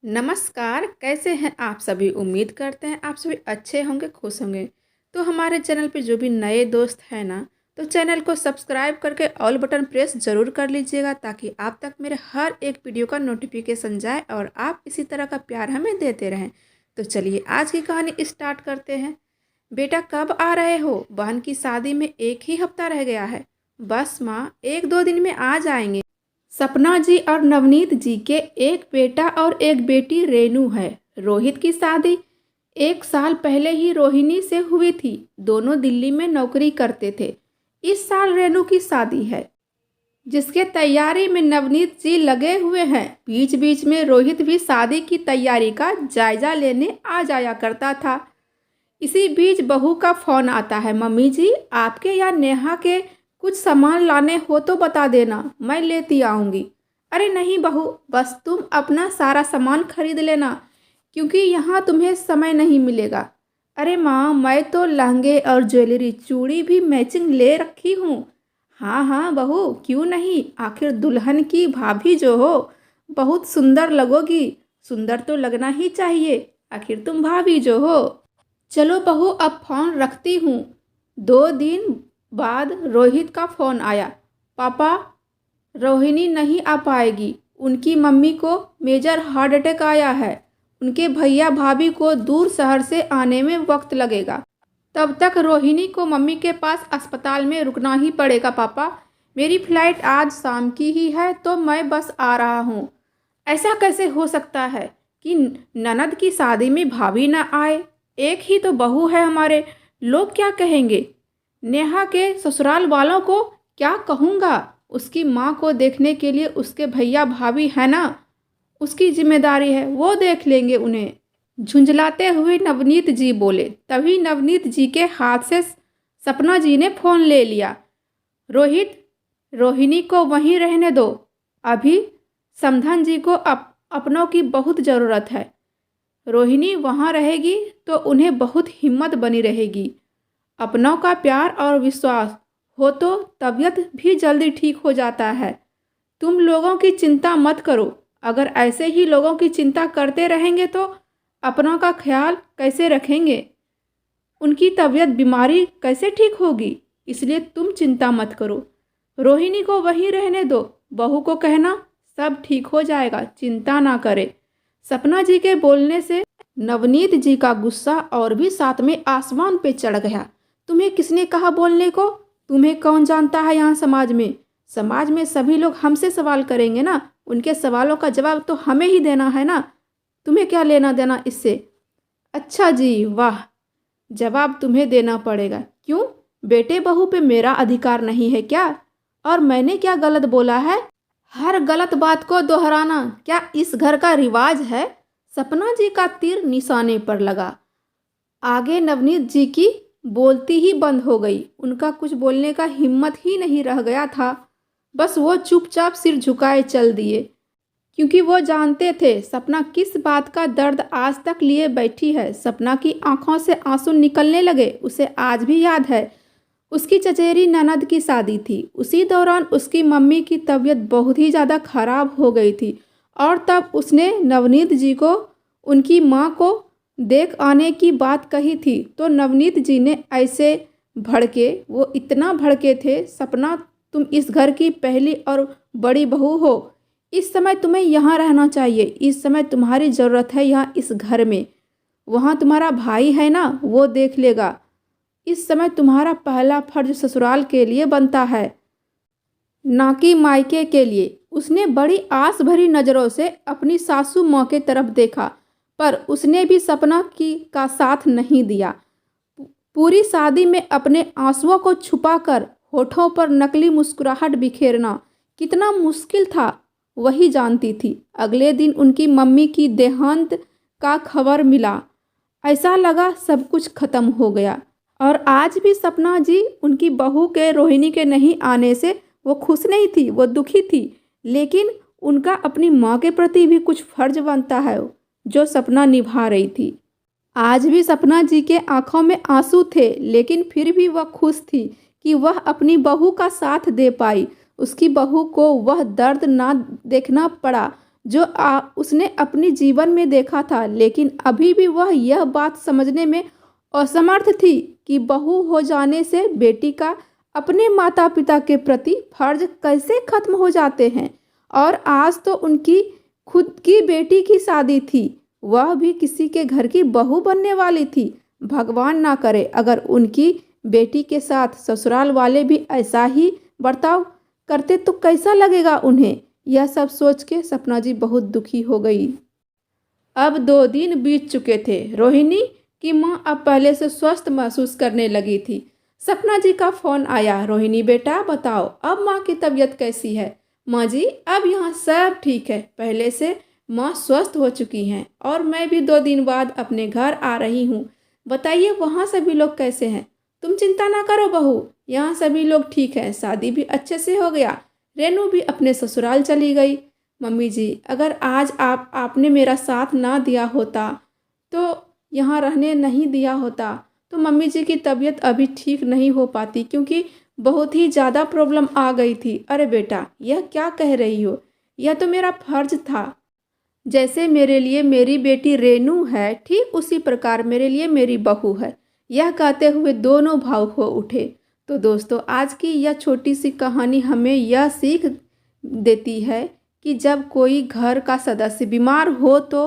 नमस्कार, कैसे हैं आप सभी? उम्मीद करते हैं आप सभी अच्छे होंगे, खुश होंगे। तो हमारे चैनल पे जो भी नए दोस्त हैं ना, तो चैनल को सब्सक्राइब करके ऑल बटन प्रेस ज़रूर कर लीजिएगा ताकि आप तक मेरे हर एक वीडियो का नोटिफिकेशन जाए और आप इसी तरह का प्यार हमें देते रहें। तो चलिए आज की कहानी स्टार्ट करते हैं। बेटा कब आ रहे हो? बहन की शादी में एक ही हफ्ता रह गया है। बस माँ, 1-2 दिन में आ जाएंगे। सपना जी और नवनीत जी के एक बेटा और एक बेटी रेनू है। रोहित की शादी 1 साल पहले ही रोहिणी से हुई थी। दोनों दिल्ली में नौकरी करते थे। इस साल रेनू की शादी है जिसके तैयारी में नवनीत जी लगे हुए हैं। बीच बीच में रोहित भी शादी की तैयारी का जायजा लेने आ जाया करता था। इसी बीच बहू का फोन आता है, मम्मी जी आपके या नेहा के कुछ सामान लाने हो तो बता देना, मैं लेती आऊँगी। अरे नहीं बहू, बस तुम अपना सारा सामान खरीद लेना क्योंकि यहाँ तुम्हें समय नहीं मिलेगा। अरे माँ, मैं तो लहंगे और ज्वेलरी चूड़ी भी मैचिंग ले रखी हूँ। हाँ हाँ बहू, क्यों नहीं, आखिर दुल्हन की भाभी जो हो बहुत सुंदर लगोगी। सुंदर तो लगना ही चाहिए, आखिर तुम भाभी जो हो। चलो बहू, अब फ़ोन रखती हूँ। 2 दिन बाद रोहित का फ़ोन आया, पापा रोहिणी नहीं आ पाएगी, उनकी मम्मी को मेजर हार्ट अटैक आया है। उनके भैया भाभी को दूर शहर से आने में वक्त लगेगा। तब तक रोहिणी को मम्मी के पास अस्पताल में रुकना ही पड़ेगा। पापा मेरी फ़्लाइट आज शाम की ही है तो मैं बस आ रहा हूँ। ऐसा कैसे हो सकता है कि ननद की शादी में भाभी ना आए? एक ही तो बहू है हमारे, लोग क्या कहेंगे? नेहा के ससुराल वालों को क्या कहूँगा? उसकी माँ को देखने के लिए उसके भैया भाभी है ना, उसकी जिम्मेदारी है, वो देख लेंगे उन्हें। झुंझलाते हुए नवनीत जी बोले। तभी नवनीत जी के हाथ से सपना जी ने फ़ोन ले लिया। रोहित, रोहिणी को वहीं रहने दो। अभी समधन जी को अपनों की बहुत ज़रूरत है। रोहिणी वहाँ रहेगी तो उन्हें बहुत हिम्मत बनी रहेगी। अपनों का प्यार और विश्वास हो तो तबीयत भी जल्दी ठीक हो जाता है। तुम लोगों की चिंता मत करो। अगर ऐसे ही लोगों की चिंता करते रहेंगे तो अपनों का ख्याल कैसे रखेंगे? उनकी तबीयत बीमारी कैसे ठीक होगी? इसलिए तुम चिंता मत करो। रोहिणी को वहीं रहने दो। बहू को कहना सब ठीक हो जाएगा, चिंता ना करे। सपना जी के बोलने से नवनीत जी का गुस्सा और भी साथ में आसमान पे चढ़ गया। तुम्हें किसने कहा बोलने को? तुम्हें कौन जानता है यहाँ समाज में? समाज में सभी लोग हमसे सवाल करेंगे ना, उनके सवालों का जवाब तो हमें ही देना है ना। तुम्हें क्या लेना देना इससे? अच्छा जी, वाह, जवाब तुम्हें देना पड़ेगा। क्यों? बेटे बहू पे मेरा अधिकार नहीं है क्या? और मैंने क्या गलत बोला है? हर गलत बात को दोहराना क्या इस घर का रिवाज है? सपना जी का तीर निशाने पर लगा। आगे नवनीत जी की बोलती ही बंद हो गई। उनका कुछ बोलने का हिम्मत ही नहीं रह गया था। बस वो चुपचाप सिर झुकाए चल दिए क्योंकि वो जानते थे सपना किस बात का दर्द आज तक लिए बैठी है। सपना की आंखों से आंसू निकलने लगे। उसे आज भी याद है, उसकी चचेरी ननद की शादी थी। उसी दौरान उसकी मम्मी की तबीयत बहुत ही ज़्यादा खराब हो गई थी और तब उसने नवनीत जी को उनकी माँ को देख आने की बात कही थी। तो नवनीत जी ने ऐसे भड़के, वो इतना भड़के थे, सपना तुम इस घर की पहली और बड़ी बहू हो, इस समय तुम्हें यहाँ रहना चाहिए। इस समय तुम्हारी ज़रूरत है यहाँ इस घर में। वहाँ तुम्हारा भाई है ना, वो देख लेगा। इस समय तुम्हारा पहला फर्ज ससुराल के लिए बनता है, ना कि मायके के लिए। उसने बड़ी आस भरी नज़रों से अपनी सासू माँ की तरफ देखा पर उसने भी सपना की का साथ नहीं दिया। पूरी शादी में अपने आंसुओं को छुपाकर होठों पर नकली मुस्कुराहट बिखेरना कितना मुश्किल था वही जानती थी। अगले दिन उनकी मम्मी की देहांत का खबर मिला। ऐसा लगा सब कुछ खत्म हो गया। और आज भी सपना जी उनकी बहू के रोहिणी के नहीं आने से वो खुश नहीं थी, वो दुखी थी। लेकिन उनका अपनी माँ के प्रति भी कुछ फर्ज बनता है जो सपना निभा रही थी। आज भी सपना जी के आंखों में आंसू थे लेकिन फिर भी वह खुश थी कि वह अपनी बहू का साथ दे पाई। उसकी बहू को वह दर्द ना देखना पड़ा जो उसने अपनी जीवन में देखा था, लेकिन अभी भी वह यह बात समझने में असमर्थ थी कि बहू हो जाने से बेटी का अपने माता पिता के प्रति फर्ज कैसे खत्म हो जाते हैं। और आज तो उनकी खुद की बेटी की शादी थी, वह भी किसी के घर की बहू बनने वाली थी। भगवान ना करे अगर उनकी बेटी के साथ ससुराल वाले भी ऐसा ही बर्ताव करते तो कैसा लगेगा उन्हें। यह सब सोच के सपना जी बहुत दुखी हो गई। अब 2 दिन बीत चुके थे। रोहिणी की माँ अब पहले से स्वस्थ महसूस करने लगी थी। सपना जी का फोन आया। रोहिणी बेटा बताओ अब माँ की तबीयत कैसी है। माँ जी अब यहाँ सब ठीक है, पहले से माँ स्वस्थ हो चुकी हैं और मैं भी 2 दिन बाद अपने घर आ रही हूँ। बताइए वहाँ सभी लोग कैसे हैं। तुम चिंता ना करो बहू, यहाँ सभी लोग ठीक हैं, शादी भी अच्छे से हो गया, रेनू भी अपने ससुराल चली गई। मम्मी जी अगर आज आपने मेरा साथ ना दिया होता, तो यहाँ रहने नहीं दिया होता, तो मम्मी जी की तबीयत अभी ठीक नहीं हो पाती, क्योंकि बहुत ही ज़्यादा प्रॉब्लम आ गई थी। अरे बेटा यह क्या कह रही हो, यह तो मेरा फर्ज था। जैसे मेरे लिए मेरी बेटी रेनू है, ठीक उसी प्रकार मेरे लिए मेरी बहू है। यह कहते हुए दोनों भावुक हो उठे। तो दोस्तों आज की यह छोटी सी कहानी हमें यह सीख देती है कि जब कोई घर का सदस्य बीमार हो तो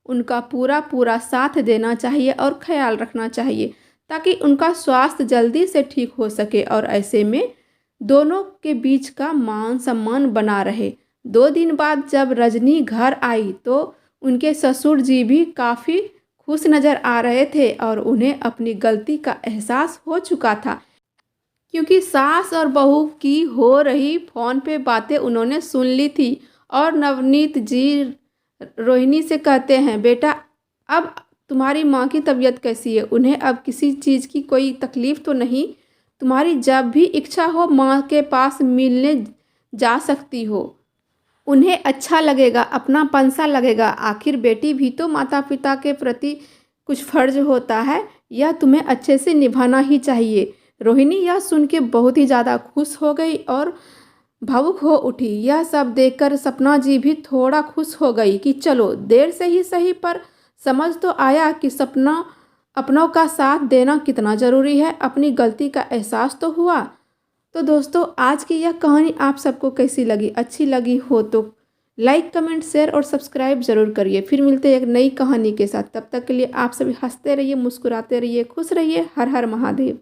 उनका पूरा पूरा साथ देना चाहिए और ख्याल रखना चाहिए, ताकि उनका स्वास्थ्य जल्दी से ठीक हो सके और ऐसे में दोनों के बीच का मान सम्मान बना रहे। 2 दिन बाद जब रजनी घर आई तो उनके ससुर जी भी काफ़ी खुश नज़र आ रहे थे और उन्हें अपनी गलती का एहसास हो चुका था, क्योंकि सास और बहू की हो रही फ़ोन पे बातें उन्होंने सुन ली थी। और नवनीत जी रोहिणी से कहते हैं बेटा अब तुम्हारी माँ की तबीयत कैसी है, उन्हें अब किसी चीज़ की कोई तकलीफ़ तो नहीं, तुम्हारी जब भी इच्छा हो माँ के पास मिलने जा सकती हो, उन्हें अच्छा लगेगा, अपनापन सा लगेगा। आखिर बेटी भी तो माता पिता के प्रति कुछ फर्ज होता है, यह तुम्हें अच्छे से निभाना ही चाहिए। रोहिणी यह सुन के बहुत ही ज़्यादा खुश हो गई और भावुक हो उठी। यह सब देखकर सपना जी भी थोड़ा खुश हो गई कि चलो देर से ही सही पर समझ तो आया कि सपना अपनों का साथ देना कितना ज़रूरी है। अपनी गलती का एहसास तो हुआ। तो दोस्तों आज की यह कहानी आप सबको कैसी लगी, अच्छी लगी हो तो लाइक कमेंट शेयर और सब्सक्राइब ज़रूर करिए। फिर मिलते हैं एक नई कहानी के साथ। तब तक के लिए आप सभी हंसते रहिए, मुस्कुराते रहिए, खुश रहिए। हर हर महादेव।